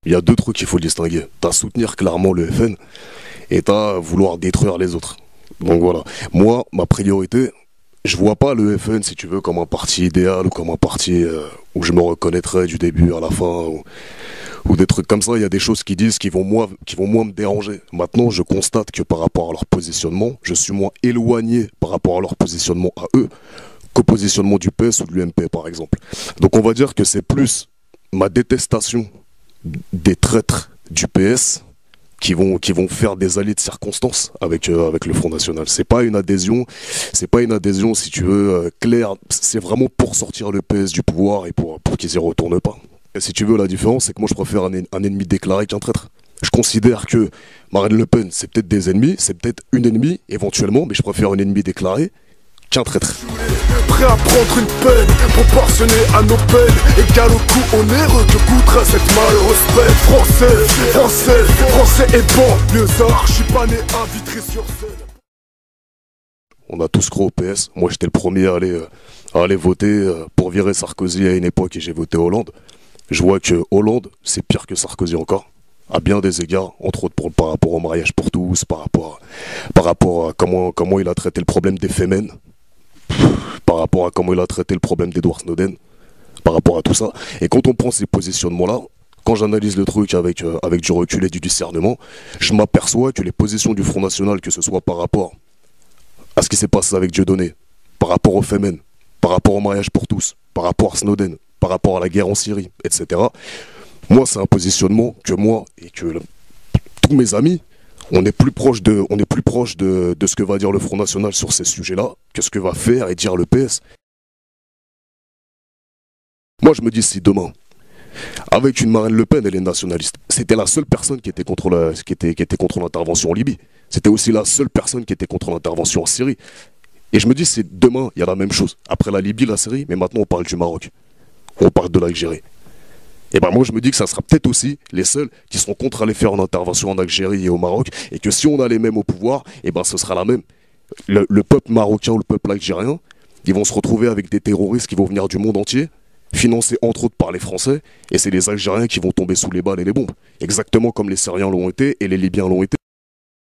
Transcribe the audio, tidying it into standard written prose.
Il y a deux trucs qu'il faut distinguer. T'as soutenir clairement le FN et t'as vouloir détruire les autres. Donc voilà. Moi, ma priorité, je vois pas le FN, si tu veux, comme un parti idéal ou comme un parti où je me reconnaîtrais du début à la fin ou des trucs comme ça. Il y a des choses qui disent qui vont moins me déranger. Maintenant, je constate que par rapport à leur positionnement, je suis moins éloigné par rapport à leur positionnement à eux qu'au positionnement du PS ou de l'UMP, par exemple. Donc on va dire que c'est plus ma détestation des traîtres du PS qui vont faire des alliés de circonstance avec le Front National. C'est pas une adhésion, si tu veux, claire. C'est vraiment pour sortir le PS du pouvoir et pour qu'ils y retournent pas. Et si tu veux, la différence, c'est que moi je préfère un ennemi déclaré qu'un traître. Je considère que Marine Le Pen, c'est peut-être des ennemis, c'est peut-être une ennemie éventuellement, mais je préfère un ennemi déclaré qu'un traître. Prêt à prendre une peine, proportionnée à nos peines, égal au coût onéreux que coûtera cette malheureuse peine. Français et banlieusard, je suis pas né à Vitry-sur-Seine. On a tous cru au PS. Moi, j'étais le premier à aller voter pour virer Sarkozy à une époque et j'ai voté Hollande. Je vois que Hollande, c'est pire que Sarkozy encore, à bien des égards, entre autres par rapport au mariage pour tous, par rapport à comment il a traité le problème des Femen, par rapport à comment il a traité le problème d'Edward Snowden, par rapport à tout ça. Et quand on prend ces positionnements-là, quand j'analyse le truc avec du recul et du discernement, je m'aperçois que les positions du Front National, que ce soit par rapport à ce qui s'est passé avec Dieudonné, par rapport aux Femen, par rapport au mariage pour tous, par rapport à Snowden, par rapport à la guerre en Syrie, etc. Moi, c'est un positionnement que moi et que tous mes amis, on est plus proche de ce que va dire le Front National sur ces sujets-là que ce que va faire et dire le PS. Moi, je me dis, si demain, avec une Marine Le Pen, elle est nationaliste, c'était la seule personne qui était contre l'intervention en Libye. C'était aussi la seule personne qui était contre l'intervention en Syrie. Et je me dis, c'est demain, il y a la même chose. Après la Libye, la Syrie, mais maintenant on parle du Maroc. On parle de l'Algérie. Et ben moi je me dis que ça sera peut-être aussi les seuls qui seront contre aller faire une intervention en Algérie et au Maroc, et que si on a les mêmes au pouvoir, et ben ce sera la même. Le peuple marocain ou le peuple algérien, ils vont se retrouver avec des terroristes qui vont venir du monde entier, financés entre autres par les Français, et c'est les Algériens qui vont tomber sous les balles et les bombes. Exactement comme les Syriens l'ont été et les Libyens l'ont été.